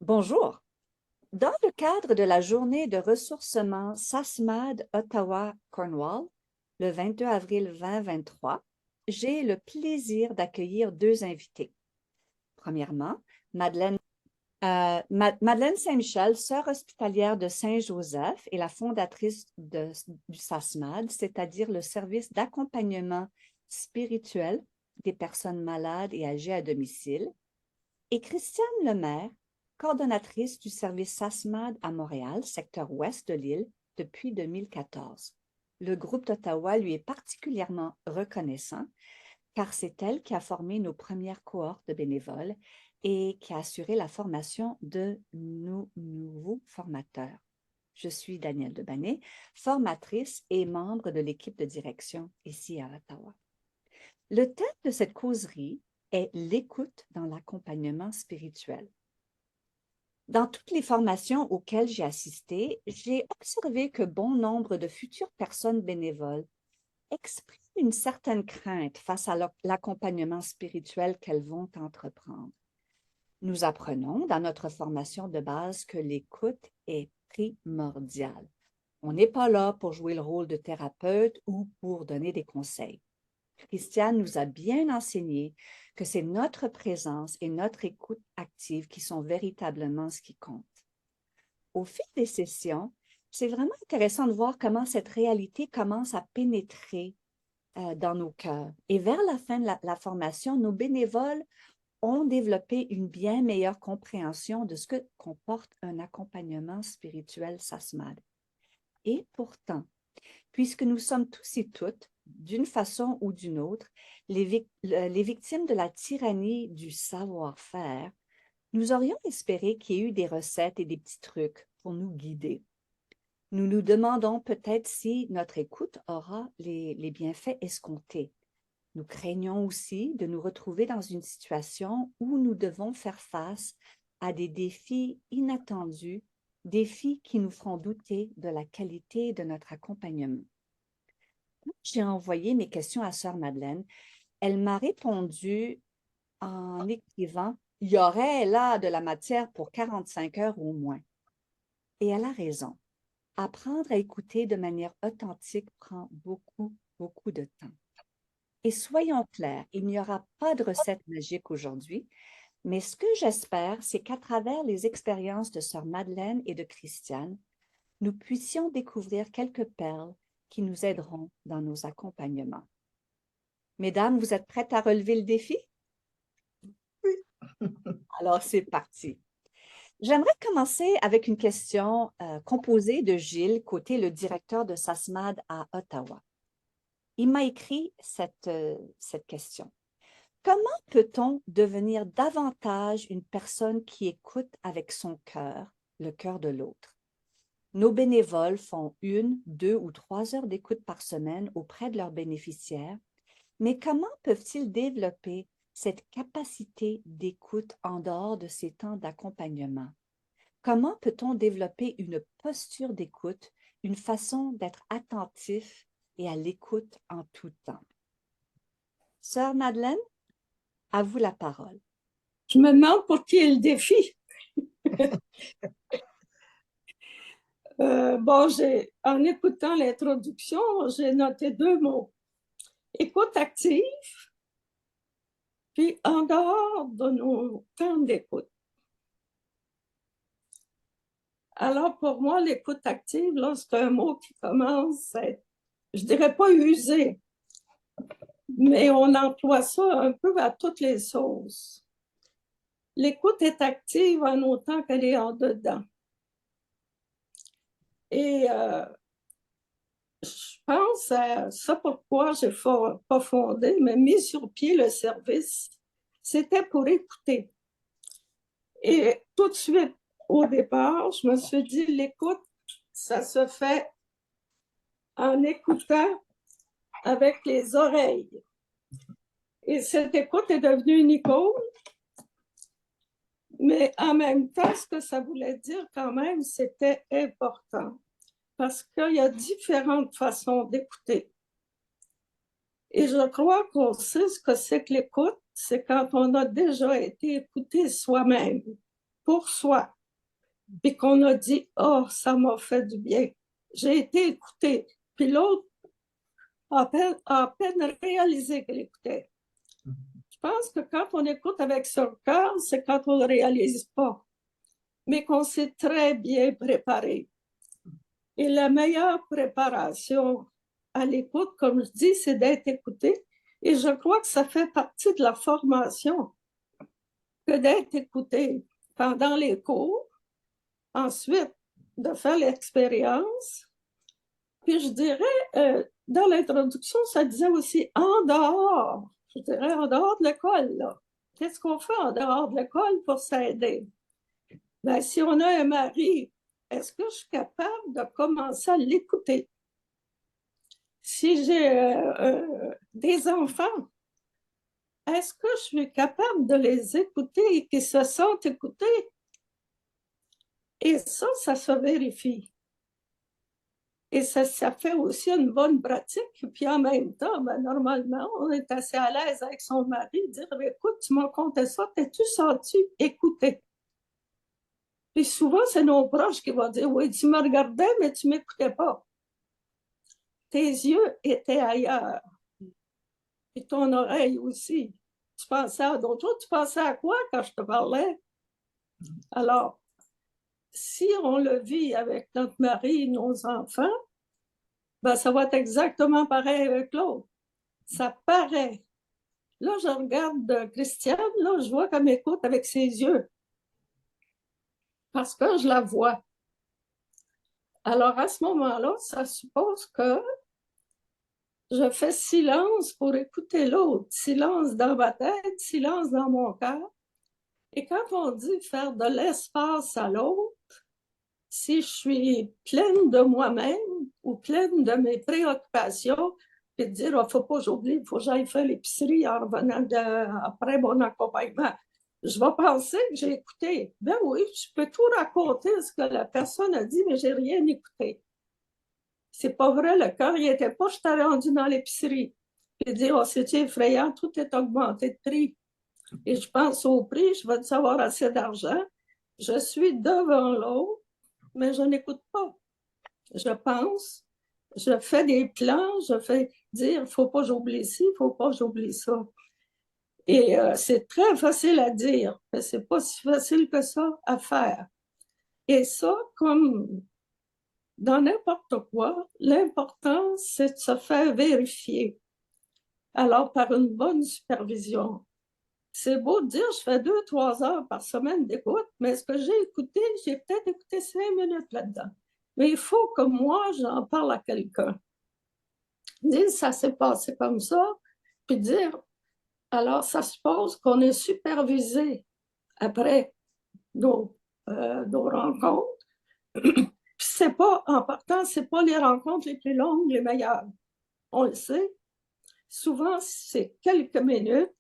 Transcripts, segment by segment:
Bonjour. Dans le cadre de la journée de ressourcement SASMAD Ottawa-Cornwall, le 22 avril 2023, j'ai le plaisir d'accueillir deux invités. Premièrement, Madeleine Saint-Michel, sœur hospitalière de Saint-Joseph et la fondatrice du SASMAD, c'est-à-dire le service d'accompagnement spirituel des personnes malades et âgées à domicile, et Christiane Lemaire, coordonnatrice du service SASMAD à Montréal, secteur ouest de l'île, depuis 2014. Le groupe d'Ottawa lui est particulièrement reconnaissant car c'est elle qui a formé nos premières cohortes de bénévoles et qui a assuré la formation de nos nouveaux formateurs. Je suis Danielle Debané, formatrice et membre de l'équipe de direction ici à Ottawa. Le thème de cette causerie est l'écoute dans l'accompagnement spirituel. Dans toutes les formations auxquelles j'ai assisté, j'ai observé que bon nombre de futures personnes bénévoles expriment une certaine crainte face à l'accompagnement spirituel qu'elles vont entreprendre. Nous apprenons dans notre formation de base que l'écoute est primordiale. On n'est pas là pour jouer le rôle de thérapeute ou pour donner des conseils. Christiane nous a bien enseigné que c'est notre présence et notre écoute active qui sont véritablement ce qui compte. Au fil des sessions, c'est vraiment intéressant de voir comment cette réalité commence à pénétrer dans nos cœurs. Et vers la fin de la formation, nos bénévoles ont développé une bien meilleure compréhension de ce que comporte un accompagnement spirituel SASMAD. Et pourtant, puisque nous sommes tous et toutes, d'une façon ou d'une autre, les victimes de la tyrannie du savoir-faire, nous aurions espéré qu'il y ait eu des recettes et des petits trucs pour nous guider. Nous nous demandons peut-être si notre écoute aura les bienfaits escomptés. Nous craignons aussi de nous retrouver dans une situation où nous devons faire face à des défis inattendus, défis qui nous feront douter de la qualité de notre accompagnement. J'ai envoyé mes questions à Sœur Madeleine. Elle m'a répondu en écrivant « Il y aurait là de la matière pour 45 heures au moins. » Et elle a raison. Apprendre à écouter de manière authentique prend beaucoup, beaucoup de temps. Et soyons clairs, il n'y aura pas de recette magique aujourd'hui, mais ce que j'espère, c'est qu'à travers les expériences de Sœur Madeleine et de Christiane, nous puissions découvrir quelques perles qui nous aideront dans nos accompagnements. Mesdames, vous êtes prêtes à relever le défi? Oui. Alors, c'est parti. J'aimerais commencer avec une question composée de Gilles Côté, le directeur de SASMAD à Ottawa. Il m'a écrit cette question. Comment peut-on devenir davantage une personne qui écoute avec son cœur, le cœur de l'autre? Nos bénévoles font 1, 2 ou 3 heures d'écoute par semaine auprès de leurs bénéficiaires, mais comment peuvent-ils développer cette capacité d'écoute en dehors de ces temps d'accompagnement? Comment peut-on développer une posture d'écoute, une façon d'être attentif et à l'écoute en tout temps? Sœur Madeleine, à vous la parole. Je me demande pour qui est le défi. En écoutant l'introduction, j'ai noté 2 mots. Écoute active, puis en dehors de nos temps d'écoute. Alors, pour moi, l'écoute active, là, c'est un mot qui commence à être, je dirais pas usé, mais on emploie ça un peu à toutes les sauces. L'écoute est active en autant qu'elle est en dedans. Et je pense à ça pourquoi j'ai pas fondé, mais mis sur pied le service. C'était pour écouter. Et tout de suite, au départ, je me suis dit, l'écoute, ça se fait en écoutant avec les oreilles. Et cette écoute est devenue une icône, mais en même temps, ce que ça voulait dire quand même, c'était important. Parce qu'il y a différentes façons d'écouter. Et je crois qu'on sait ce que c'est que l'écoute, c'est quand on a déjà été écouté soi-même. pour soi, puis qu'on a dit, oh, ça m'a fait du bien. J'ai été écoutée. Puis l'autre a à peine réalisé qu'elle écoutait. Je pense que quand on écoute avec son cœur, c'est quand on ne le réalise pas, mais qu'on s'est très bien préparé. Et la meilleure préparation à l'écoute, comme je dis, c'est d'être écouté. Et je crois que ça fait partie de la formation que d'être écouté pendant les cours, ensuite de faire l'expérience. Puis je dirais, dans l'introduction, ça disait aussi en dehors, je dirais en dehors de l'école. Qu'est-ce qu'on fait en dehors de l'école pour s'aider? Ben, si on a un mari, est-ce que je suis capable de commencer à l'écouter? Si j'ai des enfants, est-ce que je suis capable de les écouter et qu'ils se sentent écoutés? Et ça se vérifie. Et ça fait aussi une bonne pratique. Puis en même temps, ben, normalement, on est assez à l'aise avec son mari, dire, écoute, tu m'as conté ça, t'es-tu senti écouté? Puis souvent, c'est nos proches qui vont dire, oui, tu me regardais, mais tu ne m'écoutais pas. Tes yeux étaient ailleurs. Et ton oreille aussi. Tu pensais à d'autres choses. Tu pensais à quoi quand je te parlais? Alors, si on le vit avec notre mari et nos enfants, ben, ça va être exactement pareil avec l'autre. Ça paraît. Là, je regarde Christiane, là, je vois qu'elle m'écoute avec ses yeux. Parce que je la vois. Alors, à ce moment-là, ça suppose que je fais silence pour écouter l'autre. Silence dans ma tête, silence dans mon cœur. Et quand on dit faire de l'espace à l'autre, si je suis pleine de moi-même ou pleine de mes préoccupations, puis de dire, il ne faut pas que j'oublie, il faut que j'aille faire l'épicerie en revenant après mon accompagnement. Je vais penser que j'ai écouté. Ben oui, je peux tout raconter ce que la personne a dit, mais je n'ai rien écouté. C'est pas vrai, le cœur n'y était pas, je t'ai rendu dans l'épicerie. Puis dire, oh, c'est effrayant, tout est augmenté de prix. Et je pense au prix, je vais savoir assez d'argent. Je suis devant l'autre, mais je n'écoute pas. Je pense, je fais des plans, je fais dire, il ne faut pas que j'oublie ci, il ne faut pas que j'oublie ça. Et c'est très facile à dire, mais ce n'est pas si facile que ça à faire. Et ça, comme dans n'importe quoi, l'important, c'est de se faire vérifier. Alors, par une bonne supervision. C'est beau de dire, je fais 2-3 heures par semaine d'écoute, mais ce que j'ai écouté, j'ai peut-être écouté 5 minutes là-dedans. Mais il faut que moi, j'en parle à quelqu'un. Dire, ça s'est passé comme ça, puis dire, alors ça suppose qu'on est supervisé après nos rencontres. Puis c'est pas, en partant, c'est pas les rencontres les plus longues, les meilleures. On le sait. Souvent, c'est quelques minutes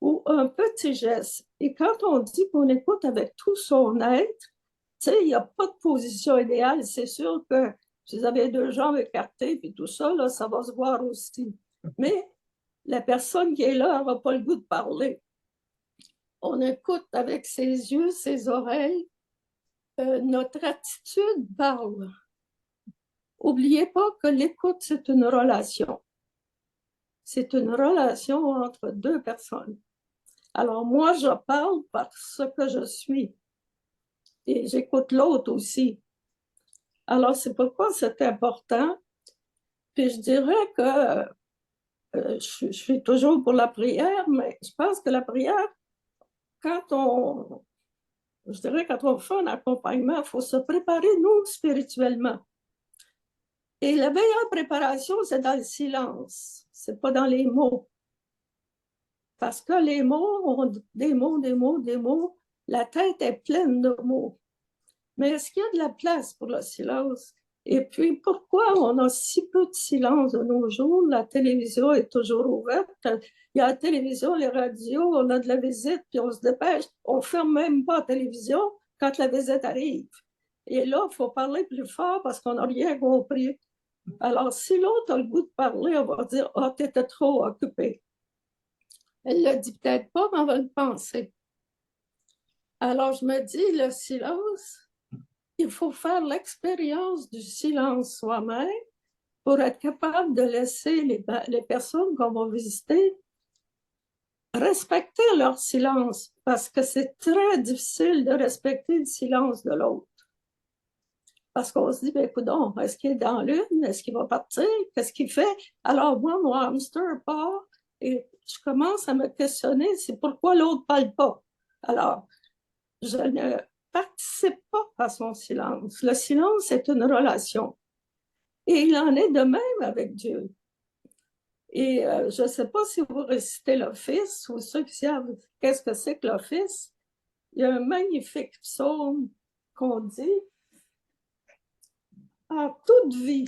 ou un petit geste. Et quand on dit qu'on écoute avec tout son être, tu sais, il n'y a pas de position idéale. C'est sûr que si vous avez deux jambes écartées puis tout ça, là, ça va se voir aussi. Mais la personne qui est là n'aura pas le goût de parler. On écoute avec ses yeux, ses oreilles. Notre attitude parle. N'oubliez pas que l'écoute, c'est une relation. C'est une relation entre deux personnes. Alors moi, je parle parce que je suis. Et j'écoute l'autre aussi. Alors c'est pourquoi c'est important. Puis je dirais que je suis toujours pour la prière, mais je pense que la prière, je dirais quand on fait un accompagnement, il faut se préparer, nous, spirituellement. Et la meilleure préparation, c'est dans le silence. C'est pas dans les mots. Parce que les mots ont des mots, des mots, des mots. La tête est pleine de mots. Mais est-ce qu'il y a de la place pour le silence? Et puis, pourquoi on a si peu de silence de nos jours? La télévision est toujours ouverte. Il y a la télévision, les radios, on a de la visite, puis on se dépêche. On ne ferme même pas la télévision quand la visite arrive. Et là, il faut parler plus fort parce qu'on n'a rien compris. Alors, si l'autre a le goût de parler, on va dire, ah, tu étais trop occupé. Elle ne le dit peut-être pas, mais on va le penser. Alors, je me dis, le silence, il faut faire l'expérience du silence soi-même pour être capable de laisser les personnes qu'on va visiter respecter leur silence, parce que c'est très difficile de respecter le silence de l'autre. Parce qu'on se dit, ben, coudonc, est-ce qu'il est dans l'une? Est-ce qu'il va partir? Qu'est-ce qu'il fait? Alors, moi, mon hamster part et je commence à me questionner, c'est pourquoi l'autre ne parle pas. Alors, je ne participe pas à son silence. Le silence est une relation. Et il en est de même avec Dieu. Et je ne sais pas si vous récitez l'Office ou ceux qui savent qu'est-ce que c'est que l'Office. Il y a un magnifique psaume qu'on dit en toute vie,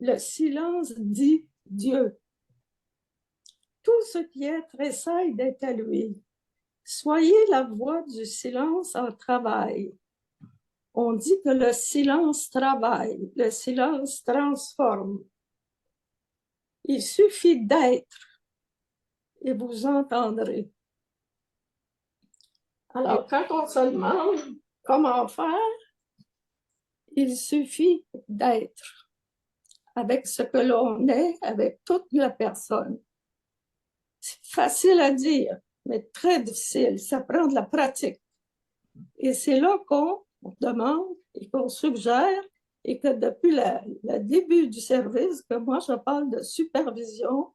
le silence dit Dieu. Tout ce qui est tressaille d'être à lui. Soyez la voix du silence en travail. On dit que le silence travaille, le silence transforme. Il suffit d'être et vous entendrez. Alors, quand on se demande comment faire, il suffit d'être avec ce que l'on est, avec toute la personne. C'est facile à dire, mais très difficile. Ça prend de la pratique. Et c'est là qu'on demande et qu'on suggère et que depuis le début du service, que moi je parle de supervision,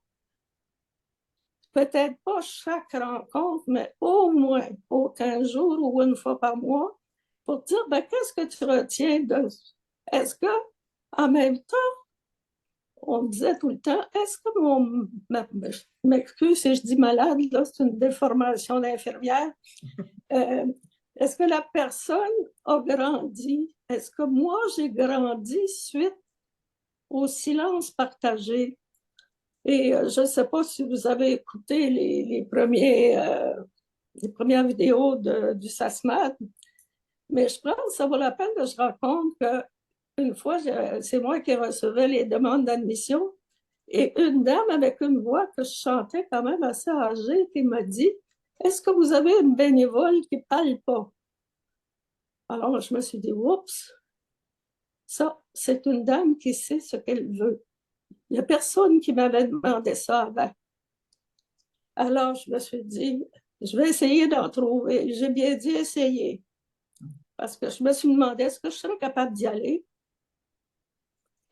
peut-être pas chaque rencontre, mais au moins au 15 jours ou une fois par mois, pour dire, ben, qu'est-ce que tu retiens de... Est-ce que, en même temps, on me disait tout le temps, est-ce que je m'excuse si je dis malade, là, c'est une déformation d'infirmière. Est-ce que la personne a grandi? Est-ce que moi, j'ai grandi suite au silence partagé? Et je ne sais pas si vous avez écouté les premières vidéos du SASMAT, mais je pense que ça vaut la peine que je raconte qu'une fois, c'est moi qui recevais les demandes d'admission et une dame avec une voix que je chantais quand même assez âgée qui m'a dit, est-ce que vous avez une bénévole qui ne parle pas? Alors, je me suis dit, oups, ça, c'est une dame qui sait ce qu'elle veut. Il n'y a personne qui m'avait demandé ça avant. Alors, je me suis dit, je vais essayer d'en trouver. J'ai bien dit essayer. Parce que je me suis demandé, est-ce que je serais capable d'y aller?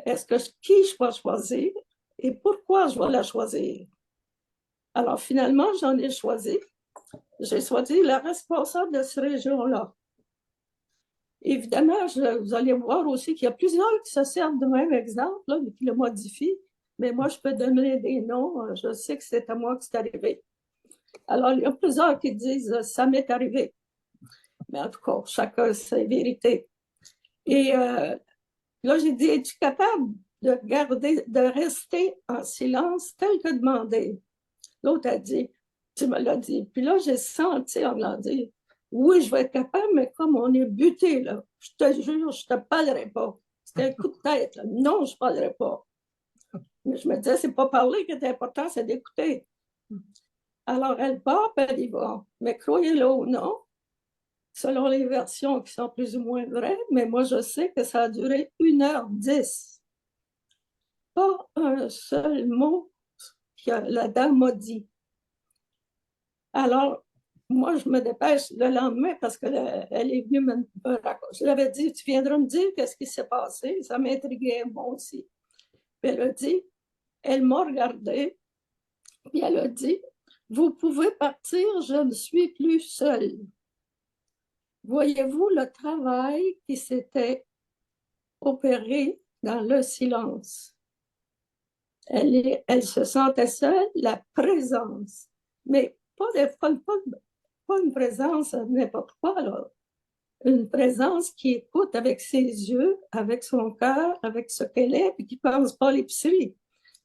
Qui je vais choisir? Et pourquoi je vais la choisir? Alors, finalement, j'en ai choisi. J'ai choisi la responsable de cette région-là. Évidemment, vous allez voir aussi qu'il y a plusieurs qui se servent de même exemple, là, et qui le modifient. Mais moi, je peux donner des noms. Je sais que c'est à moi que c'est arrivé. Alors, il y a plusieurs qui disent « ça m'est arrivé ». Mais en tout cas, chacun ses vérités. Et là, j'ai dit « es-tu capable de rester en silence tel que demandé ?» L'autre a dit « tu me l'as dit ». Puis là, j'ai senti en me dire « oui, je vais être capable, mais comme on est buté, là, je te jure, je ne te parlerai pas. » C'était un coup de tête. Là. Non, je ne parlerai pas. Mais je me disais, c'est pas parler qui est important, c'est d'écouter. Alors, elle part, puis elle y va. Mais croyez-le ou non, selon les versions qui sont plus ou moins vraies, mais moi, je sais que ça a duré 1h10. Pas un seul mot que la dame m'a dit. Alors, moi, je me dépêche le lendemain parce qu'elle est venue me raconter. Je lui avais dit, tu viendras me dire qu'est-ce qui s'est passé. Ça m'intriguait, moi aussi. Puis elle a dit, elle m'a regardé, puis elle a dit, vous pouvez partir, je ne suis plus seule. Voyez-vous le travail qui s'était opéré dans le silence. Elle se sentait seule, la présence, mais pas une présence n'importe quoi, là. Une présence qui écoute avec ses yeux, avec son cœur, avec ce qu'elle est, puis qui ne pense pas à l'épicerie.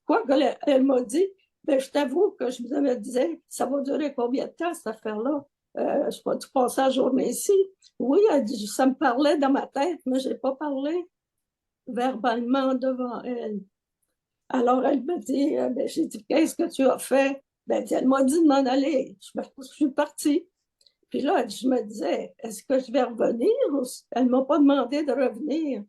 Quoi qu'elle m'a dit, ben, je t'avoue que je me disais, ça va durer combien de temps cette affaire-là? Je vais tout passer la journée ici. Oui, elle dit, ça me parlait dans ma tête, mais je n'ai pas parlé verbalement devant elle. Alors, elle me dit, ben, j'ai dit, qu'est-ce que tu as fait? Ben, elle m'a dit de m'en aller. Je suis partie. Puis là, je me disais, est-ce que je vais revenir? Elle ne m'a pas demandé de revenir.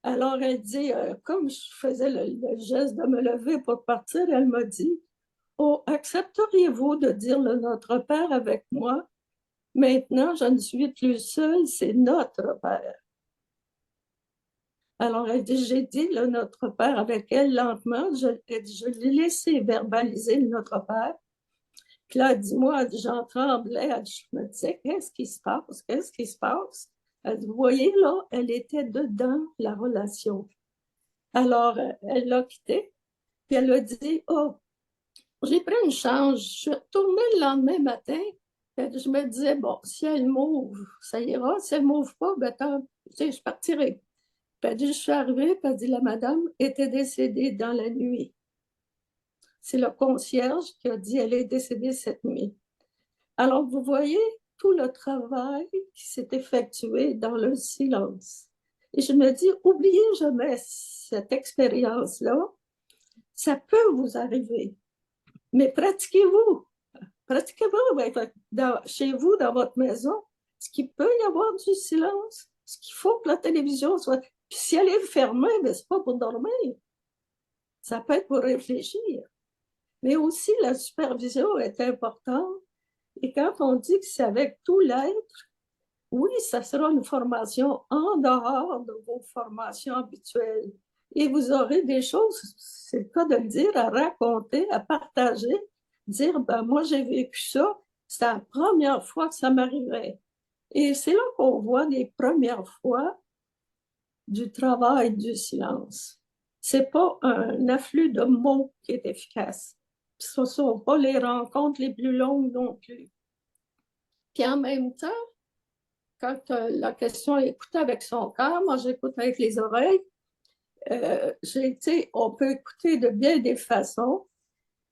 Alors, elle dit, comme je faisais le geste de me lever pour partir, elle m'a dit, oh, accepteriez-vous de dire le Notre Père avec moi? Maintenant, je ne suis plus seule, c'est notre Père. Alors, elle dit, j'ai dit le Notre Père avec elle lentement. Je l'ai laissé verbaliser le Notre Père. Puis là, elle dit, moi, j'en tremblais. Je me disais, qu'est-ce qui se passe? Qu'est-ce qui se passe? Elle dit, vous voyez, là, elle était dedans la relation. Alors, elle l'a quitté. Puis elle a dit, oh, j'ai pris une chance. Je suis retournée le lendemain matin. Je me disais, bon, si elle m'ouvre, ça ira. Si elle ne m'ouvre pas, ben, je partirai. Puis elle dit, je suis arrivée, puis elle dit, la madame était décédée dans la nuit. C'est le concierge qui a dit, elle est décédée cette nuit. Alors, vous voyez tout le travail qui s'est effectué dans le silence. Et je me dis, oubliez jamais cette expérience-là. Ça peut vous arriver, mais pratiquez-vous. Pratiquez-vous chez vous, dans votre maison. Est-ce qu'il peut y avoir du silence? Est-ce qu'il faut que la télévision soit... Puis si elle est fermée, ben, ce n'est pas pour dormir. Ça peut être pour réfléchir. Mais aussi, la supervision est importante. Et quand on dit que c'est avec tout l'être, oui, ça sera une formation en dehors de vos formations habituelles. Et vous aurez des choses, c'est le cas de le dire, à raconter, à partager, dire, ben moi j'ai vécu ça, c'est la première fois que ça m'arrivait. Et c'est là qu'on voit les premières fois du travail du silence. C'est pas un afflux de mots qui est efficace. Ce ne sont pas les rencontres les plus longues non plus. Puis en même temps, quand la question est écoutée avec son cœur, moi j'écoute avec les oreilles. On peut écouter de bien des façons.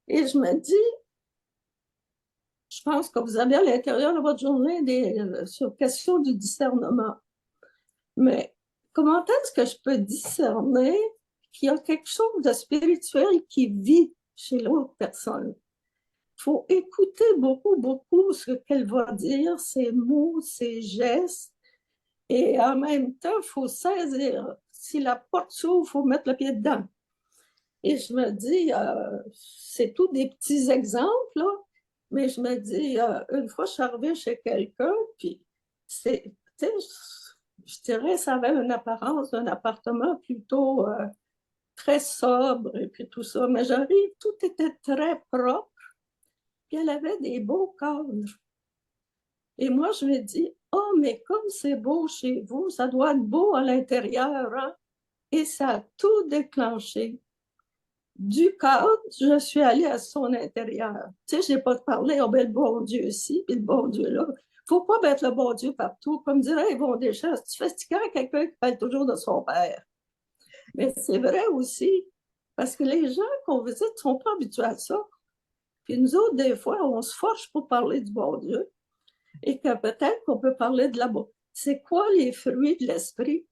Et je me dis, je pense que vous avez à l'intérieur de votre journée sur question du discernement. Mais comment est-ce que je peux discerner qu'il y a quelque chose de spirituel qui vit chez l'autre personne? Il faut écouter beaucoup, beaucoup ce qu'elle va dire, ses mots, ses gestes. Et en même temps, il faut saisir. Si la porte s'ouvre, il faut mettre le pied dedans. Et je me dis, c'est tous des petits exemples, là, mais je me dis, une fois, je suis arrivée chez quelqu'un, puis je dirais, ça avait une apparence d'un appartement plutôt très sobre, et puis tout ça. Mais j'arrive, tout était très propre, puis elle avait des beaux cadres. Et moi, je me dis, oh, mais comme c'est beau chez vous, ça doit être beau à l'intérieur, hein? Et ça a tout déclenché. Du cadre, je suis allée à son intérieur. Tu sais, je n'ai pas parlé, oh, ben, le bon Dieu ici, puis le bon Dieu là. Il ne faut pas mettre le bon Dieu partout. Comme dirait Yvon Deschamps, tu fais sticker à quelqu'un qui parle toujours de son père. Mais c'est vrai aussi, parce que les gens qu'on visite ne sont pas habitués à ça. Puis nous autres, des fois, on se force pour parler du bon Dieu. Et que peut-être qu'on peut parler de la bonté. C'est quoi les fruits de l'esprit?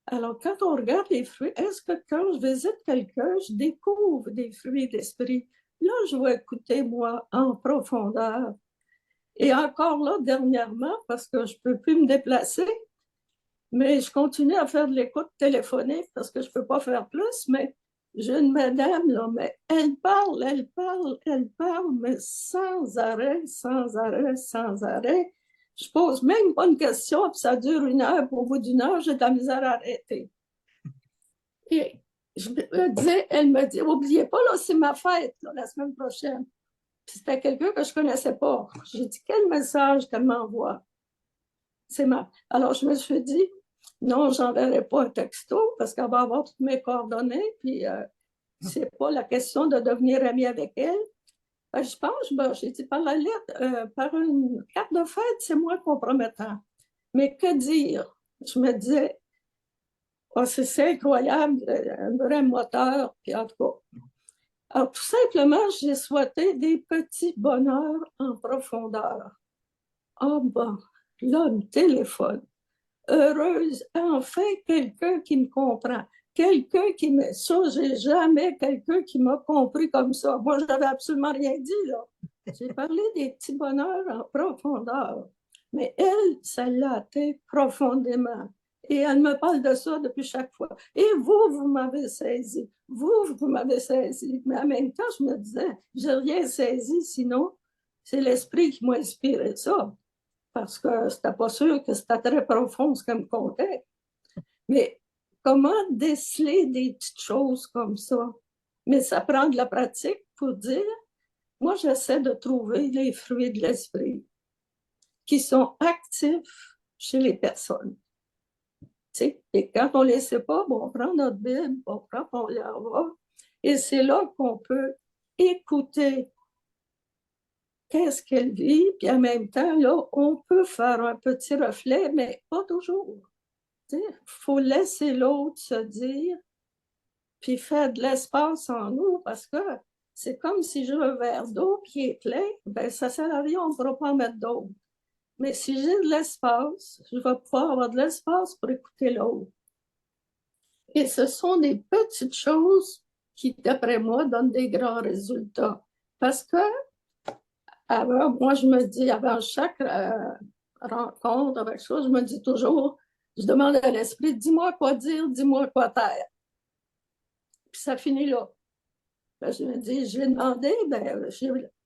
Alors, quand on regarde les fruits, est-ce que quand je visite quelqu'un, je découvre des fruits de l'esprit? Là, je vais écouter, moi, en profondeur. Et encore là, dernièrement, parce que je ne peux plus me déplacer, mais je continue à faire de l'écoute téléphonique parce que je ne peux pas faire plus, mais j'ai une madame, là, mais elle parle, elle parle, elle parle, mais sans arrêt, sans arrêt, sans arrêt. Je pose même pas une question, puis ça dure une heure, puis au bout d'une heure, j'ai de la misère à arrêter. Et elle me dit, oubliez pas, là, c'est ma fête, là, la semaine prochaine. Puis c'était quelqu'un que je connaissais pas. J'ai dit, quel message qu'elle m'envoie? Alors, je me suis dit, non, je n'enverrai pas un texto parce qu'elle va avoir toutes mes coordonnées, puis c'est pas la question de devenir amie avec elle. Je pense, j'ai dit par la lettre, par une carte de fête, c'est moins compromettant. Mais que dire? Je me disais, oh, c'est incroyable, un vrai moteur, puis en tout cas. Alors, tout simplement, j'ai souhaité des petits bonheurs en profondeur. Ah bon, là, le téléphone. Heureuse, enfin quelqu'un qui me comprend. quelqu'un qui m'a... Ça, j'ai jamais quelqu'un qui m'a compris comme ça. Moi, je n'avais absolument rien dit, là. J'ai parlé des petits bonheurs en profondeur. Mais elle, ça l'a atteint profondément. Et elle me parle de ça depuis chaque fois. Et vous m'avez saisi. Vous m'avez saisi. Mais en même temps, je me disais, j'ai rien saisi, sinon, c'est l'esprit qui m'a inspiré ça. Parce que c'était pas sûr que c'était très profond ce qu'elle me contait. Mais comment déceler des petites choses comme ça? Mais ça prend de la pratique pour dire, moi, j'essaie de trouver les fruits de l'esprit qui sont actifs chez les personnes. T'sais? Et quand on ne les sait pas, bon, on prend notre Bible, on prend, on y va. Et c'est là qu'on peut écouter qu'est-ce qu'elle vit, puis en même temps, là, on peut faire un petit reflet, mais pas toujours. Il faut laisser l'autre se dire, puis faire de l'espace en nous, parce que c'est comme si j'ai un verre d'eau qui est plein, ben ça ne sert à rien, on ne pourra pas en mettre d'eau. Mais si j'ai de l'espace, je vais pouvoir avoir de l'espace pour écouter l'autre. Et ce sont des petites choses qui, d'après moi, donnent des grands résultats. Parce que, avant, moi, je me dis, avant chaque rencontre avec ça, je me dis toujours, je demande à l'esprit, dis-moi quoi dire, dis-moi quoi taire. Puis ça finit là. Ben, je me dis, je l'ai demandé, ben,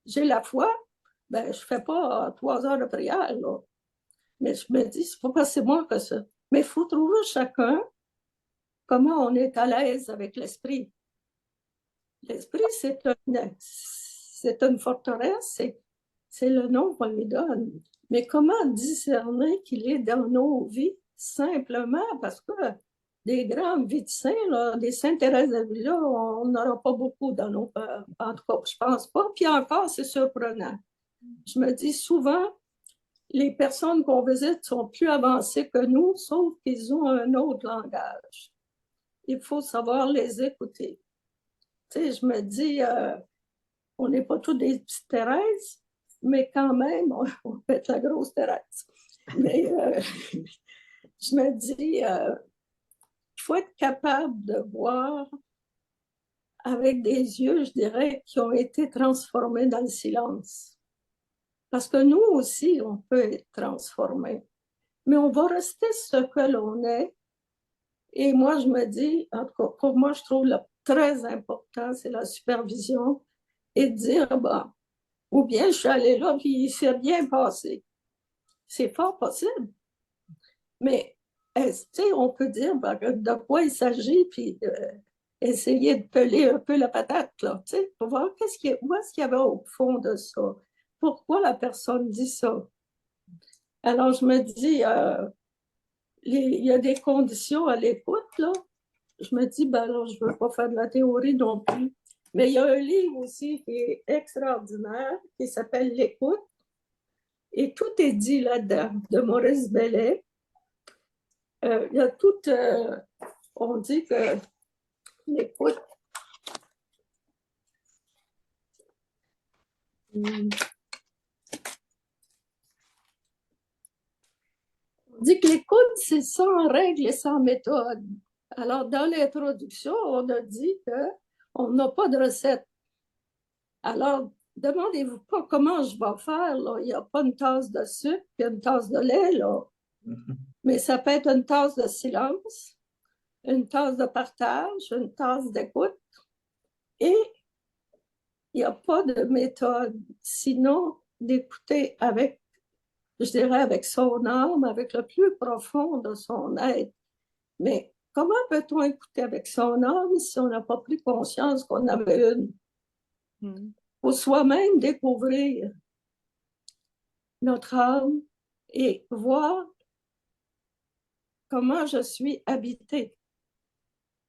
j'ai la foi, ben, je ne fais pas 3 heures de prière, là. Mais je me dis, c'est pas parce que c'est moi que ça. Mais il faut trouver chacun comment on est à l'aise avec l'esprit. L'esprit, c'est une forteresse, c'est le nom qu'on lui donne. Mais comment discerner qu'il est dans nos vies simplement parce que des grands médecins, là, des Sainte-Thérèse d'Avila, on n'aura pas beaucoup dans nos peurs. En tout cas, je pense pas. Puis encore, c'est surprenant. Je me dis souvent, les personnes qu'on visite sont plus avancées que nous, sauf qu'ils ont un autre langage. Il faut savoir les écouter. Tu sais, je me dis, on n'est pas tous des petites Thérèse, mais quand même, on peut être la grosse Thérèse. Mais je me dis, il faut être capable de voir avec des yeux, je dirais, qui ont été transformés dans le silence. Parce que nous aussi, on peut être transformés. Mais on va rester ce que l'on est. Et moi, je me dis, en tout cas, pour moi, je trouve très important, c'est la supervision et de dire, bah, ou bien je suis allée là, puis il s'est bien passé. C'est fort possible. Mais, on peut dire bah, de quoi il s'agit, puis essayer de peler un peu la patate, là, pour voir où est-ce qu'il y avait au fond de ça. Pourquoi la personne dit ça? Alors, je me dis, il y a des conditions à l'écoute, là. Je me dis, ben alors, je ne veux pas faire de la théorie non plus. Mais il y a un livre aussi qui est extraordinaire, qui s'appelle L'écoute. Et tout est dit là-dedans, de Maurice Bellet. Il y a tout, on dit que l'écoute, on dit que l'écoute, c'est sans règle et sans méthode. Alors, dans l'introduction, on a dit qu'on n'a pas de recette. Alors, demandez-vous pas comment je vais faire. Là. Il n'y a pas une tasse de sucre et une tasse de lait. Là. Mais ça peut être une tasse de silence, une tasse de partage, une tasse d'écoute. Et il n'y a pas de méthode, sinon d'écouter avec, je dirais, avec son âme, avec le plus profond de son être. Mais comment peut-on écouter avec son âme si on n'a pas pris conscience qu'on avait une? Pour soi-même découvrir notre âme et voir comment je suis habitée.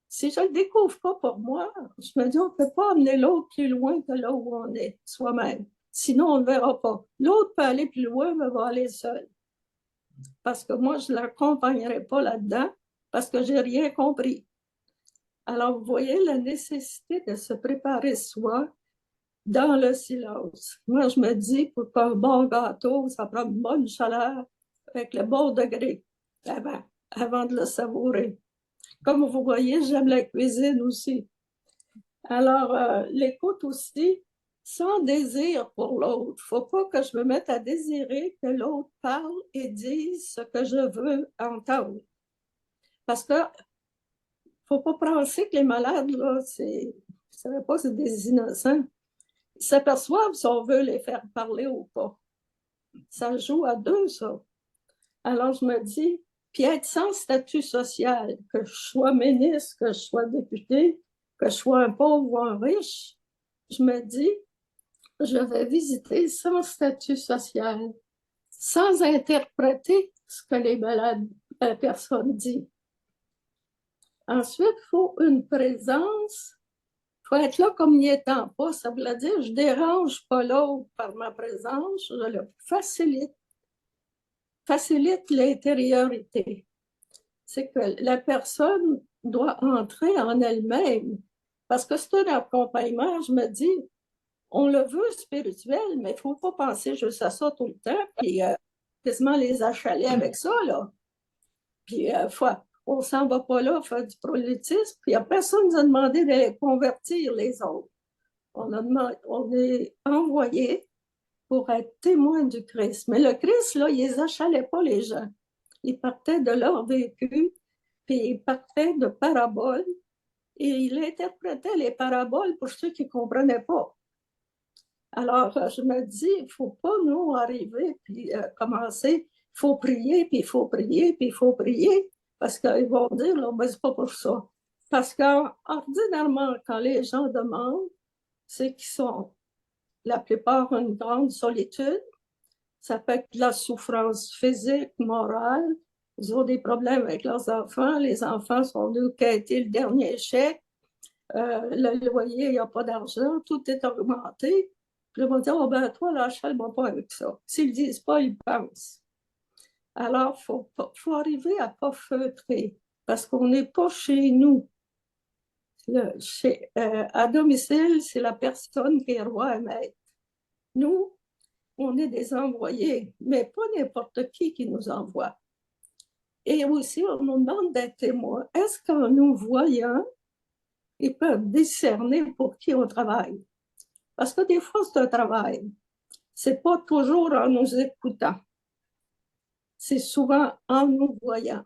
Si je ne le découvre pas pour moi, je me dis, on ne peut pas amener l'autre plus loin que là où on est, soi-même. Sinon, on ne verra pas. L'autre peut aller plus loin, mais va aller seul. Parce que moi, je ne l'accompagnerai pas là-dedans parce que je n'ai rien compris. Alors, vous voyez la nécessité de se préparer soi dans le silence. Moi, je me dis, pour qu'un bon gâteau, ça prend une bonne chaleur avec le bon degré avant de le savourer. Comme vous voyez, j'aime la cuisine aussi. Alors, l'écoute aussi, sans désir pour l'autre. Il ne faut pas que je me mette à désirer que l'autre parle et dise ce que je veux entendre. Parce que faut pas penser que les malades, là, c'est des innocents. Ils s'aperçoivent si on veut les faire parler ou pas. Ça joue à deux, ça. Alors, je me dis, puis être sans statut social, que je sois ministre, que je sois député, que je sois un pauvre ou un riche, je me dis, je vais visiter sans statut social, sans interpréter ce que les malades, la personne dit. Ensuite, il faut une présence. Il faut être là comme n'y étant pas. Ça veut dire, je ne dérange pas l'autre par ma présence, je le facilite l'intériorité. C'est que la personne doit entrer en elle-même. Parce que c'est un accompagnement, je me dis, on le veut spirituel, mais il ne faut pas penser juste à ça tout le temps, puis quasiment les achaler avec ça, là. Puis, on ne s'en va pas là faire du prosélytisme, puis il n'y a personne qui nous a demandé de convertir les autres. On est envoyé pour être témoin du Christ. Mais le Christ, là, il les achalait pas, les gens. Il partait de leur vécu, puis il partait de paraboles, et il interprétait les paraboles pour ceux qui ne comprenaient pas. Alors, je me dis, il ne faut pas nous arriver puis commencer, il faut prier, puis il faut prier, puis il faut prier, parce qu'ils vont dire, là, ben, c'est pas pour ça. Parce qu'ordinairement, quand les gens demandent, c'est qu'ils sont, la plupart, une grande solitude. Ça peut être de la souffrance physique, morale. Ils ont des problèmes avec leurs enfants. Les enfants sont venus quêter le dernier chèque. Le loyer, il n'y a pas d'argent. Tout est augmenté. Puis ils vont dire, oh ben toi, lâche-le-moi pas avec ça. S'ils ne disent pas, ils pensent. Alors, faut arriver à ne pas feutrer parce qu'on n'est pas chez nous. À domicile, c'est la personne qui est roi et maître. Nous, on est des envoyés, mais pas n'importe qui nous envoie. Et aussi, on nous demande d'être témoins. Est-ce qu'en nous voyant, ils peuvent discerner pour qui on travaille? Parce que des fois, c'est un travail. C'est pas toujours en nous écoutant. C'est souvent en nous voyant.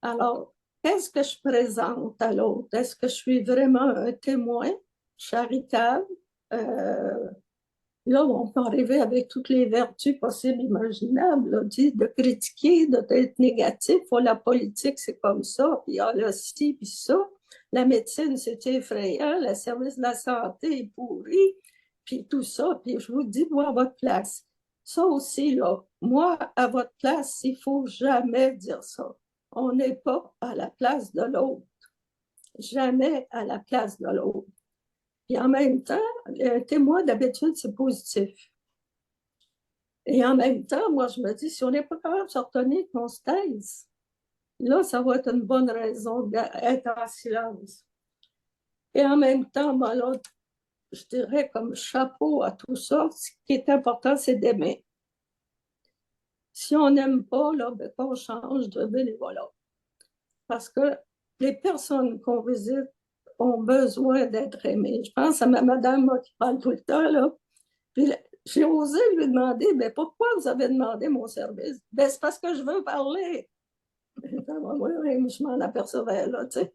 Alors, qu'est-ce que je présente à l'autre? Est-ce que je suis vraiment un témoin charitable? Là, on peut arriver avec toutes les vertus possibles, imaginables, là, de critiquer, d'être négatif. Oh, la politique, c'est comme ça, puis ah, le ci, puis ça. La médecine, c'est effrayant, le service de la santé est pourri, puis tout ça. Puis je vous dis, moi, à votre place. Ça aussi, là, moi, à votre place, il ne faut jamais dire ça. On n'est pas à la place de l'autre. Jamais à la place de l'autre. Puis en même temps, le témoin, d'habitude, c'est positif. Et en même temps, moi, je me dis, si on n'est pas capable de se retenir, qu'on se taise, là, ça va être une bonne raison d'être en silence. Et en même temps, moi, là, je dirais comme chapeau à tout ça, ce qui est important, c'est d'aimer. Si on n'aime pas, là, ben, qu'on change de bénévolat. Parce que les personnes qu'on visite ont besoin d'être aimées. Je pense à ma madame moi, qui parle tout le temps, là. Puis j'ai osé lui demander, mais pourquoi vous avez demandé mon service? Ben, c'est parce que je veux parler. Oui, je m'en apercevais, là, tu sais.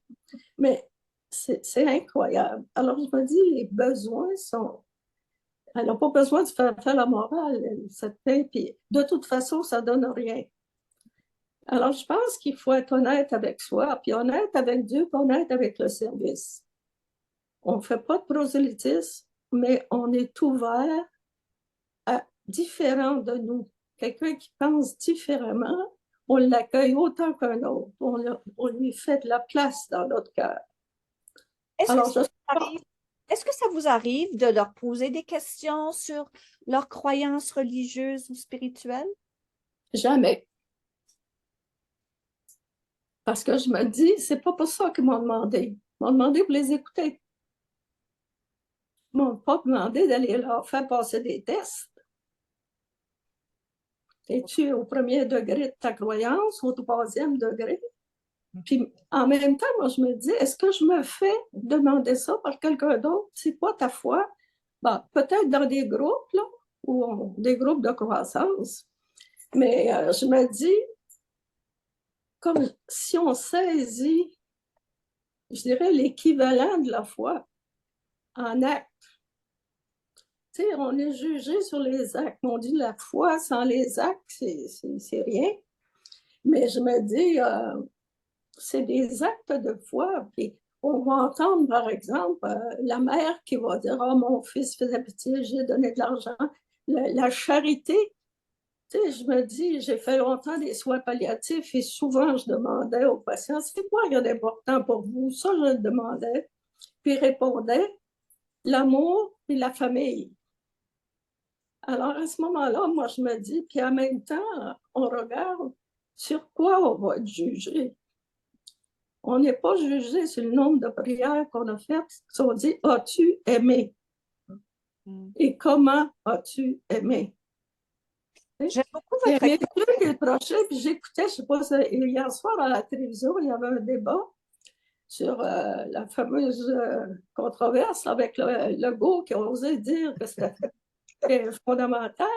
Mais c'est incroyable. Alors, je me dis, les besoins sont... Elle n'a pas besoin de faire la morale, cette paix, puis de toute façon, ça ne donne rien. Alors, je pense qu'il faut être honnête avec soi, puis honnête avec Dieu, puis honnête avec le service. On ne fait pas de prosélytisme, mais on est ouvert à différent de nous. Quelqu'un qui pense différemment, on l'accueille autant qu'un autre. On lui fait de la place dans notre cœur. Est-ce que Alors, ça vous arrive, est-ce que ça vous arrive de leur poser des questions sur leurs croyances religieuses ou spirituelles? jamais. Parce que je me dis, c'est pas pour ça qu'ils m'ont demandé. Ils m'ont demandé pour les écouter. Ils m'ont pas demandé d'aller leur faire passer des tests. Es-tu au premier degré de ta croyance ou au troisième degré? Puis en même temps, moi, je me dis, est-ce que je me fais demander ça par quelqu'un d'autre? C'est quoi ta foi? Bon, peut-être dans des groupes, là, des groupes de croissance. Mais je me dis, comme si on saisit, je dirais, l'équivalent de la foi en acte. Tu sais, on est jugé sur les actes. On dit la foi sans les actes, c'est rien. Mais je me dis, c'est des actes de foi. Puis on va entendre, par exemple, la mère qui va dire, oh, mon fils faisait pitié, j'ai donné de l'argent. La charité, tu sais, je me dis, j'ai fait longtemps des soins palliatifs et souvent je demandais aux patients, c'est quoi qui est important pour vous? Ça, je le demandais. Puis ils répondaient, l'amour et la famille. Alors à ce moment-là, moi, je me dis, puis en même temps, on regarde sur quoi on va être jugé. On n'est pas jugé sur le nombre de prières qu'on a faites. On dit, as-tu aimé? Et comment as-tu aimé? J'aime beaucoup Il y votre avait quelqu'un qui reprochait, puis j'écoutais, je ne sais pas, hier soir à la télévision, il y avait un débat sur la fameuse controverse avec Legault qui a osé dire que c'était fondamental.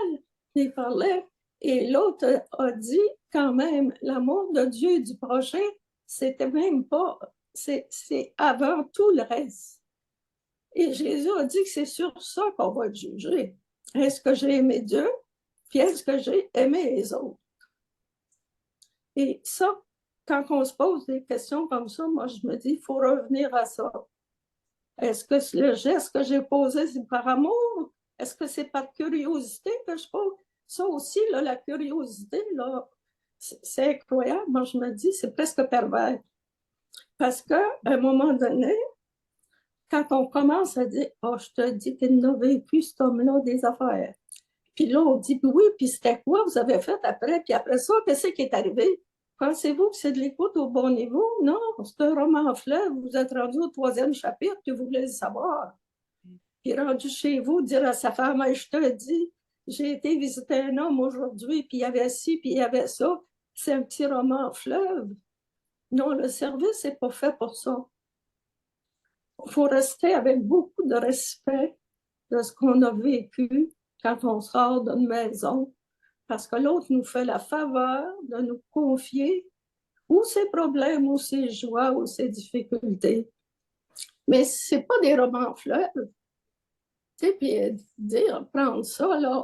Il parlait. Et l'autre a dit quand même, l'amour de Dieu et du prochain, c'était même pas, c'est avant tout le reste. Et Jésus a dit que c'est sur ça qu'on va être jugé. Est-ce que j'ai aimé Dieu? Puis est-ce que j'ai aimé les autres? Et ça, quand on se pose des questions comme ça, moi, je me dis, il faut revenir à ça. Est-ce que le geste que j'ai posé, c'est par amour? Est-ce que c'est par curiosité que je pose? Ça aussi, là, la curiosité, là, c'est incroyable. Moi, je me dis, c'est presque pervers. Parce qu'à un moment donné, quand on commence à dire, oh, je te dis qu'il n'a vécu cet homme-là des affaires. Puis là, on dit, oui, puis c'était quoi vous avez fait après? Puis après ça, qu'est-ce qui est arrivé? Pensez-vous que c'est de l'écoute au bon niveau? Non, c'est un roman fleuve. Vous êtes rendu au 3e chapitre, que vous voulez savoir. Puis rendu chez vous, dire à sa femme, je te dis, j'ai été visiter un homme aujourd'hui, puis il y avait ci, puis il y avait ça. C'est un petit roman fleuve. Non, le service n'est pas fait pour ça. Il faut rester avec beaucoup de respect de ce qu'on a vécu quand on sort d'une maison, parce que l'autre nous fait la faveur de nous confier ou ses problèmes, ou ses joies, ou ses difficultés. Mais ce n'est pas des romans fleuves. Tu sais, puis dire, prendre ça, là,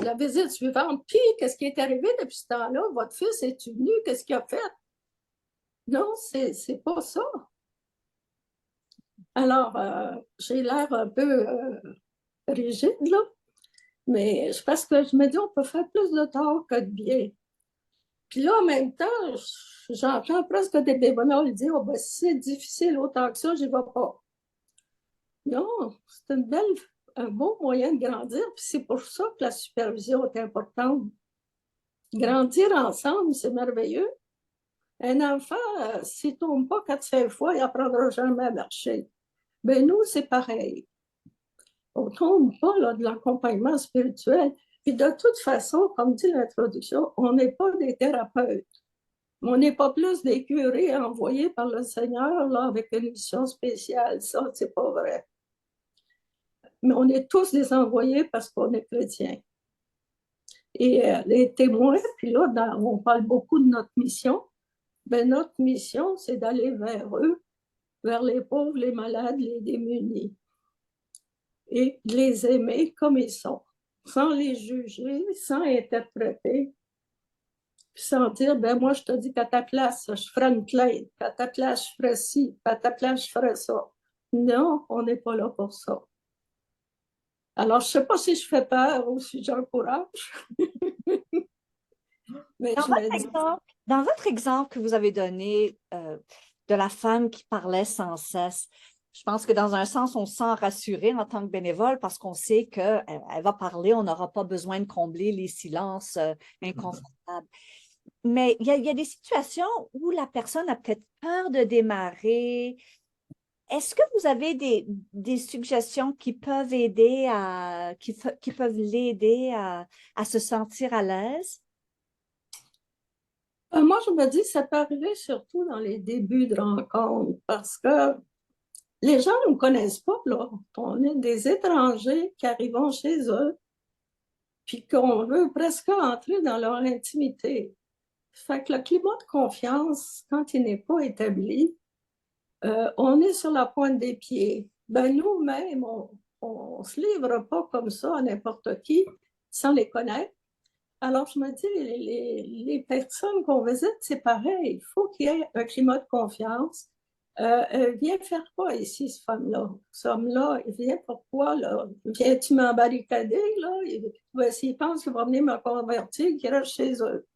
la visite suivante, puis qu'est-ce qui est arrivé depuis ce temps-là? Votre fils est venu, qu'est-ce qu'il a fait? Non, c'est pas ça. Alors, j'ai l'air un peu rigide, là, mais parce que je me dis, on peut faire plus de tort que de bien. Puis là, en même temps, j'entends presque des bénévoles dire, oh, ben, si c'est difficile autant que ça, je n'y vais pas. Non, c'est un bon moyen de grandir, puis c'est pour ça que la supervision est importante. Grandir ensemble, c'est merveilleux. Un enfant, s'il ne tombe pas 4-5 fois, il n'apprendra jamais à marcher. Ben nous, c'est pareil. On ne tombe pas là, de l'accompagnement spirituel. Puis de toute façon, comme dit l'introduction, on n'est pas des thérapeutes. On n'est pas plus des curés envoyés par le Seigneur là, avec une mission spéciale. Ça, c'est pas vrai. Mais on est tous des envoyés parce qu'on est chrétiens. Et les témoins, puis là, on parle beaucoup de notre mission. Ben, notre mission, c'est d'aller vers eux, vers les pauvres, les malades, les démunis, et de les aimer comme ils sont, sans les juger, sans interpréter, puis sans dire, ben moi, je te dis qu'à ta place, je ferai une plainte, qu'à ta place, je ferai ci, qu'à ta place, je ferai ça. Non, on n'est pas là pour ça. Alors, je ne sais pas si je fais peur ou si j'encourage. Mais dans votre exemple que vous avez donné de la femme qui parlait sans cesse, je pense que dans un sens, on se sent rassuré en tant que bénévole parce qu'on sait qu'elle va parler, on n'aura pas besoin de combler les silences inconfortables. Mais il y a des situations où la personne a peut-être peur de démarrer. Est-ce que vous avez des suggestions qui peuvent aider qui peuvent l'aider à se sentir à l'aise? Moi, je me dis, ça peut arriver surtout dans les débuts de rencontre parce que les gens ne nous connaissent pas, là. On est des étrangers qui arrivent chez eux, puis qu'on veut presque entrer dans leur intimité. Fait que le climat de confiance, quand il n'est pas établi, on est sur la pointe des pieds. Ben, nous-mêmes, on ne se livre pas comme ça à n'importe qui sans les connaître. Alors, je me dis, les personnes qu'on visite, c'est pareil. Il faut qu'il y ait un climat de confiance. Elle vient faire quoi ici, cette femme-là? Cet homme-là, il vient pourquoi, là? Viens-tu m'embarricader, là? Ben, s'il pense qu'il va venir me convertir, qu'il reste chez eux.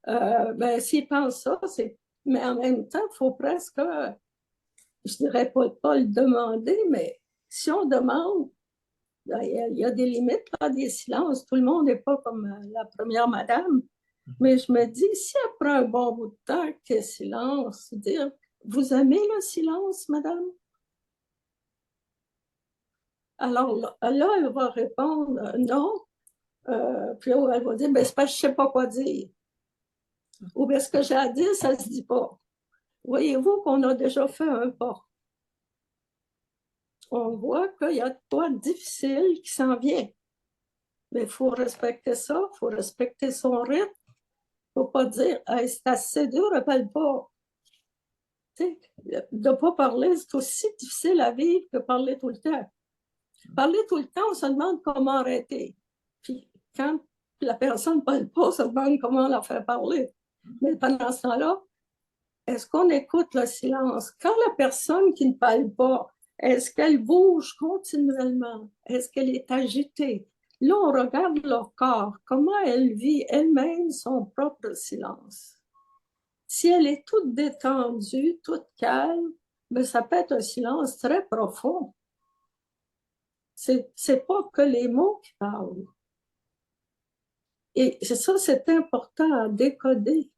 Ben, s'il pense ça, c'est... Mais en même temps, il faut presque, je dirais pas le demander, mais si on demande, ben, il y a des limites, là, des silences. Tout le monde n'est pas comme la première madame. Mais je me dis, si après un bon bout de temps, qu'il y a silence, dire, vous aimez le silence, madame? Alors là, elle va répondre non. Puis là, elle va dire, ben, c'est parce que je ne sais pas quoi dire. Ou bien ce que j'ai à dire, ça ne se dit pas. Voyez-vous qu'on a déjà fait un pas. On voit qu'il y a de quoi de difficile qui s'en vient. Mais il faut respecter ça, il faut respecter son rythme. Il ne faut pas dire, hey, c'est assez dur, appelle pas. De ne pas parler, c'est aussi difficile à vivre que parler tout le temps. Parler tout le temps, on se demande comment arrêter. Puis quand la personne ne parle pas, on se demande comment la faire parler. Mais pendant ce temps-là, est-ce qu'on écoute le silence? Quand la personne qui ne parle pas, est-ce qu'elle bouge continuellement? Est-ce qu'elle est agitée? Là, on regarde leur corps, comment elle vit elle-même son propre silence. Si elle est toute détendue, toute calme, ben, ça peut être un silence très profond. C'est pas que les mots qui parlent. Et ça, c'est important à décoder.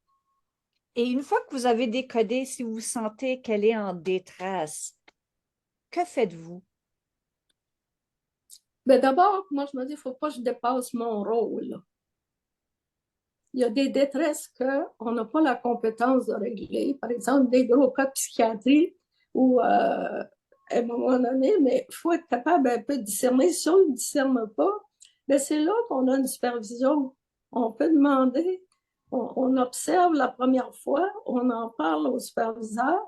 Et une fois que vous avez décodé, si vous sentez qu'elle est en détresse, que faites-vous? Mais d'abord, moi, je me dis, il ne faut pas que je dépasse mon rôle. Il y a des détresses qu'on n'a pas la compétence de régler. Par exemple, des gros cas de psychiatrie où, à un moment donné, mais il faut être capable un peu de discerner. Si on ne discerne pas, mais c'est là qu'on a une supervision. On peut demander, on observe la première fois, on en parle au superviseur,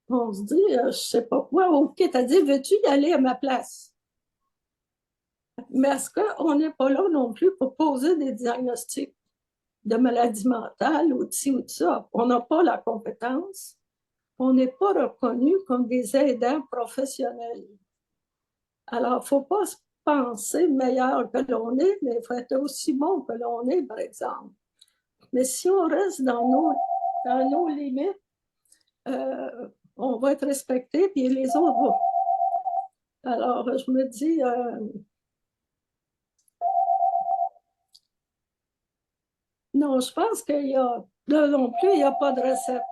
on se dit, je ne sais pas quoi, OK, tu as dit, veux-tu y aller à ma place? Mais est-ce qu'on n'est pas là non plus pour poser des diagnostics de maladie mentale ou de ci ou de ça? On n'a pas la compétence. On n'est pas reconnu comme des aidants professionnels. Alors, il ne faut pas se penser meilleur que l'on est, mais il faut être aussi bon que l'on est, par exemple. Mais si on reste dans nos limites, on va être respecté, puis les autres vont. Alors, je me dis, non, je pense qu'il y a, là non plus, il n'y a pas de recette.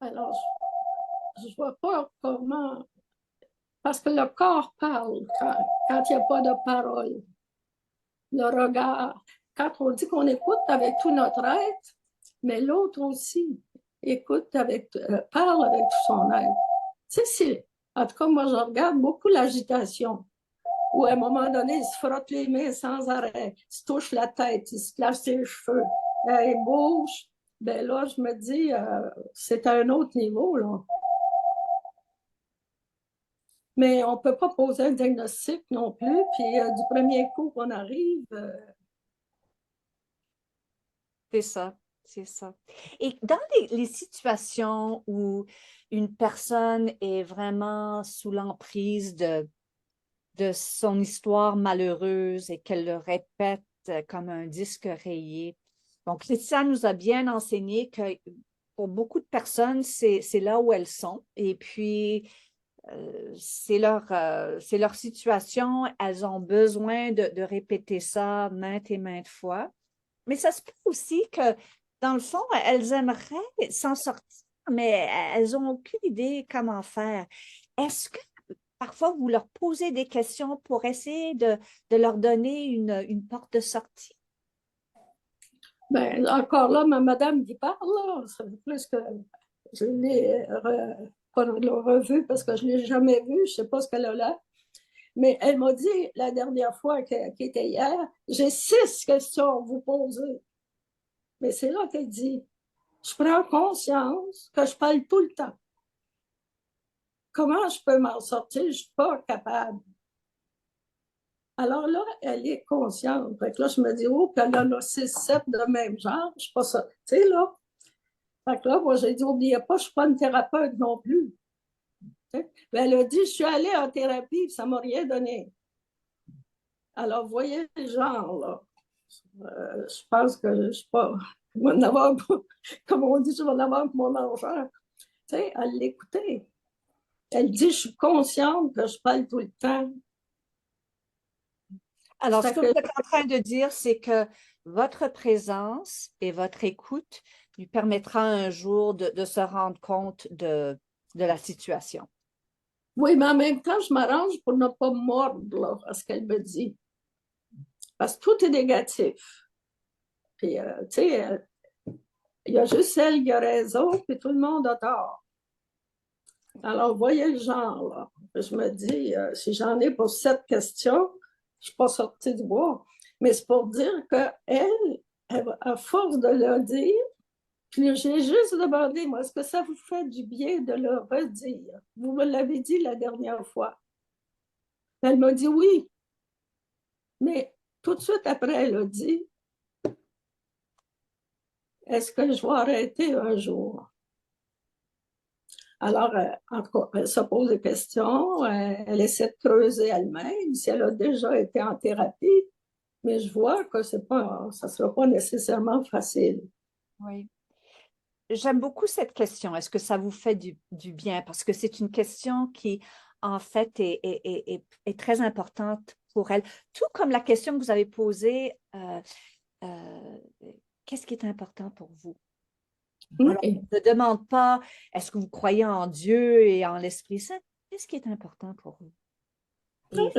Alors, je ne vois pas comment. Parce que le corps parle quand il n'y a pas de parole. Le regard. Quand on dit qu'on écoute avec tout notre être, mais l'autre aussi écoute parle avec tout son être. Tu sais, en tout cas, moi, je regarde beaucoup l'agitation, où à un moment donné, il se frotte les mains sans arrêt, il se touche la tête, il se place les cheveux, il bouge. Ben là, je me dis, c'est à un autre niveau, là. Mais on ne peut pas poser un diagnostic non plus, puis du premier coup qu'on arrive. C'est ça, c'est ça. Et dans les situations où une personne est vraiment sous l'emprise de son histoire malheureuse et qu'elle le répète comme un disque rayé. Donc, Laetitia nous a bien enseigné que pour beaucoup de personnes, c'est là où elles sont. Et puis, c'est leur situation. Elles ont besoin de répéter ça maintes et maintes fois. Mais ça se peut aussi que, dans le fond, elles aimeraient s'en sortir, mais elles n'ont aucune idée comment faire. Est-ce que parfois vous leur posez des questions pour essayer de leur donner une porte de sortie? Ben, encore là, ma madame qui parle, là, ça fait plus que je l'ai pas revue parce que je ne l'ai jamais vue, je ne sais pas ce qu'elle a là. Mais elle m'a dit la dernière fois qui était hier, j'ai 6 questions à vous poser. Mais c'est là qu'elle dit, je prends conscience que je parle tout le temps. Comment je peux m'en sortir? Je ne suis pas capable. Alors là, elle est consciente. Fait que là, je me dis, oh, puis elle en a 6, 7 de même genre. Je ne suis pas ça. Tu sais, là. Fait que là, moi, j'ai dit, n'oubliez pas, je ne suis pas une thérapeute non plus. Mais elle a dit, je suis allée en thérapie, ça ne m'a rien donné. Alors, vous voyez le genre, là. Je pense que je ne suis pas. Comme on dit, je vais en avoir pour mon enfant. Tu sais, elle l'écoutait. Elle dit, je suis consciente que je parle tout le temps. Alors, ce Fait que vous que êtes en train de dire, c'est que votre présence et votre écoute lui permettra un jour de se rendre compte de la situation. oui, mais en même temps, je m'arrange pour ne pas mordre là, à ce qu'elle me dit. Parce que tout est négatif. Puis, tu sais, il y a juste elle qui a raison, puis tout le monde a tort. Alors, vous voyez le genre, là. Je me dis, si j'en ai pour 7 questions, je ne suis pas sortie du bois. Mais c'est pour dire qu'elle, à force de le dire, puis j'ai juste demandé, moi, est-ce que ça vous fait du bien de le redire? Vous me l'avez dit la dernière fois. Elle m'a dit oui. Mais tout de suite après, elle a dit, est-ce que je vais arrêter un jour? Alors, en tout cas, elle se pose des questions, elle essaie de creuser elle-même si elle a déjà été en thérapie, mais je vois que ça ne sera pas nécessairement facile. Oui. J'aime beaucoup cette question. Est-ce que ça vous fait du bien? Parce que c'est une question qui, en fait, est très importante pour elle. Tout comme la question que vous avez posée, euh, qu'est-ce qui est important pour vous? Alors, Oui. on ne demande pas, est-ce que vous croyez en Dieu et en l'Esprit Saint? Qu'est-ce qui est important pour vous? Et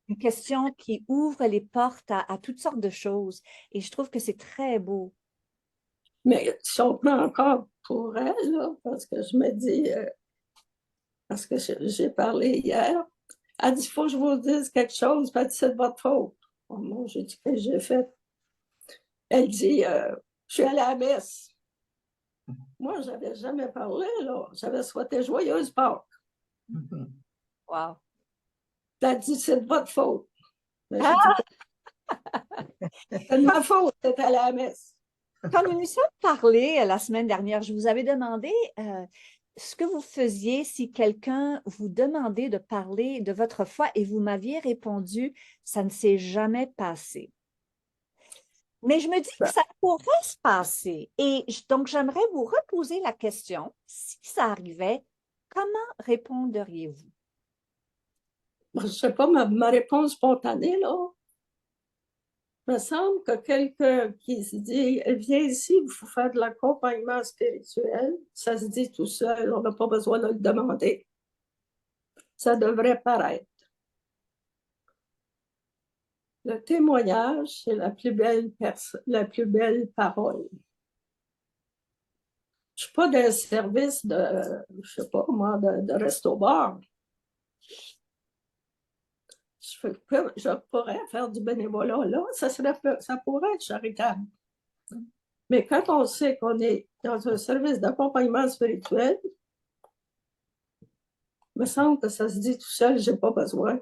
une question qui ouvre les portes à toutes sortes de choses. Et je trouve que c'est très beau. Mais si on prend encore pour elle, là, parce que je me dis, parce que j'ai parlé hier, elle dit, il faut que je vous dise quelque chose, puis elle dit, c'est de votre faute. Oh, moi, j'ai dit, que j'ai fait? Elle dit, je suis allée à la messe. Moi, je n'avais jamais parlé, là. J'avais souhaité joyeuse Pâques. Wow. Elle dit, c'est de votre faute. Mais j'ai dit, Ah! c'est de ma faute, c'est à la messe. Quand nous nous sommes parlé la semaine dernière, je vous avais demandé ce que vous faisiez si quelqu'un vous demandait de parler de votre foi et vous m'aviez répondu, ça ne s'est jamais passé. Mais je me dis que Ben, ça pourrait se passer. Et donc, j'aimerais vous reposer la question, si ça arrivait, comment répondriez-vous? je ne sais pas, ma réponse spontanée, là, il me semble que quelqu'un qui se dit, viens ici, il faut faire de l'accompagnement spirituel, ça se dit tout seul, on n'a pas besoin de le demander. Ça devrait paraître. Le témoignage, c'est la plus belle parole. Je ne suis pas d'un service de, je sais pas moi, de resto-bar. Je pourrais faire du bénévolat là, ça pourrait être charitable. Mais quand on sait qu'on est dans un service d'accompagnement spirituel, il me semble que ça se dit tout seul, je n'ai pas besoin.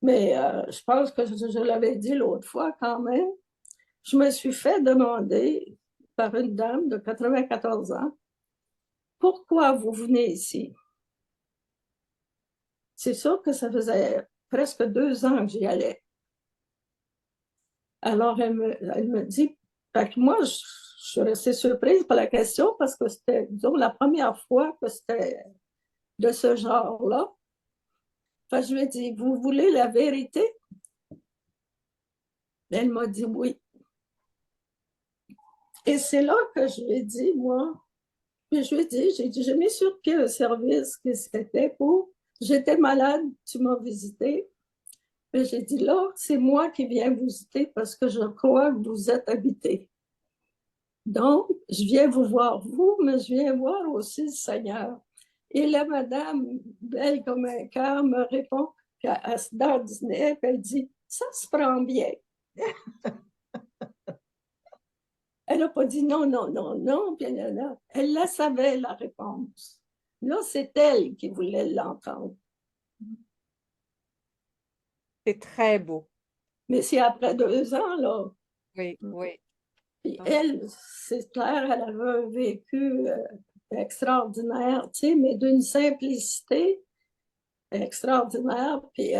Mais je pense que je l'avais dit l'autre fois quand même. Je me suis fait demander par une dame de 94 ans, pourquoi vous venez ici? C'est sûr que ça faisait presque 2 ans que j'y allais. Alors, elle me dit, fait que moi, je suis restée surprise par la question parce que c'était, disons, la première fois que c'était de ce genre-là. Fait que je lui ai dit, vous voulez la vérité? Elle m'a dit oui. Et c'est là que je lui ai dit, moi, puis je lui ai dit, j'ai mis sur pied un service qui c'était pour, j'étais malade, tu m'as visité. Et j'ai dit, là, c'est moi qui viens vous visiter parce que je crois que vous êtes habité. Donc, je viens vous voir, vous, mais je viens voir aussi le Seigneur. Et la madame, belle comme un cœur, me répond qu'elle se dandinait, puis elle dit, ça se prend bien. Elle n'a pas dit non, non, non, non, puis elle la savait, la réponse. Là, c'est elle qui voulait l'entendre. C'est très beau. Mais c'est après 2 ans, là. Oui, oui. Puis elle, c'est clair, elle avait un vécu extraordinaire, tu sais, mais d'une simplicité extraordinaire. Puis,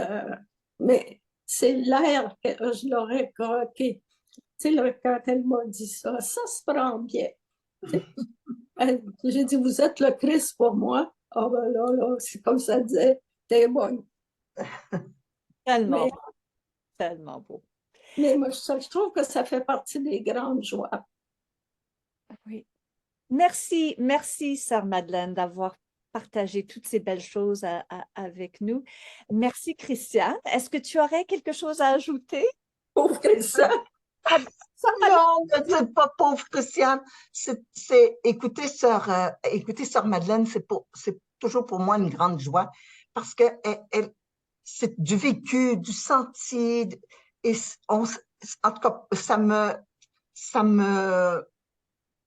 mais c'est l'air que je l'aurais croqué. Tu sais, quand elle m'a dit ça, ça se prend bien. J'ai dit, vous êtes le Christ pour moi. Ah ben là, c'est comme ça disait, t'es bonne. Tellement Mais, beau, tellement beau. mais moi, je trouve que ça fait partie des grandes joies. Oui. Merci, merci, Sœur Madeleine, d'avoir partagé toutes ces belles choses avec nous. Merci, Christiane. Est-ce que tu aurais quelque chose à ajouter? Pauvre Christian. Ah, Sœur Madeleine, Non, ne dites pas pauvre Christiane. Écouter sœur Madeleine, c'est toujours pour moi une grande joie parce que c'est du vécu, du senti, et en tout cas, ça me,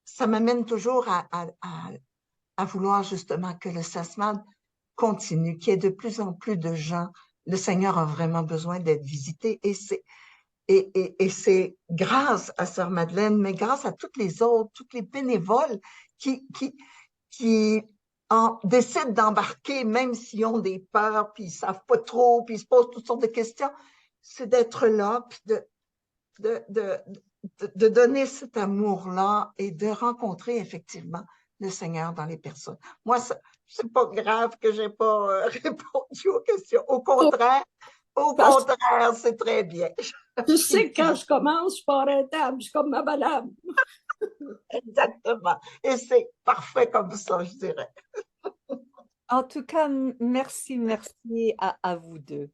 ça m'amène toujours à vouloir justement que le SASMAD continue, qu'il y ait de plus en plus de gens. Le Seigneur a vraiment besoin d'être visité et c'est grâce à Sœur Madeleine, mais grâce à toutes les autres, toutes les bénévoles qui décident d'embarquer, même s'ils ont des peurs, puis ils savent pas trop, puis ils se posent toutes sortes de questions. C'est d'être là, puis de, de, de donner cet amour-là et de rencontrer effectivement le Seigneur dans les personnes. Moi, c'est pas grave que j'ai pas répondu aux questions. Au Parce que contraire, c'est très bien. tu sais que quand je commence, je pars à table, je suis comme ma madame. Exactement. Et c'est parfait comme ça, je dirais. en tout cas, merci, merci à vous deux.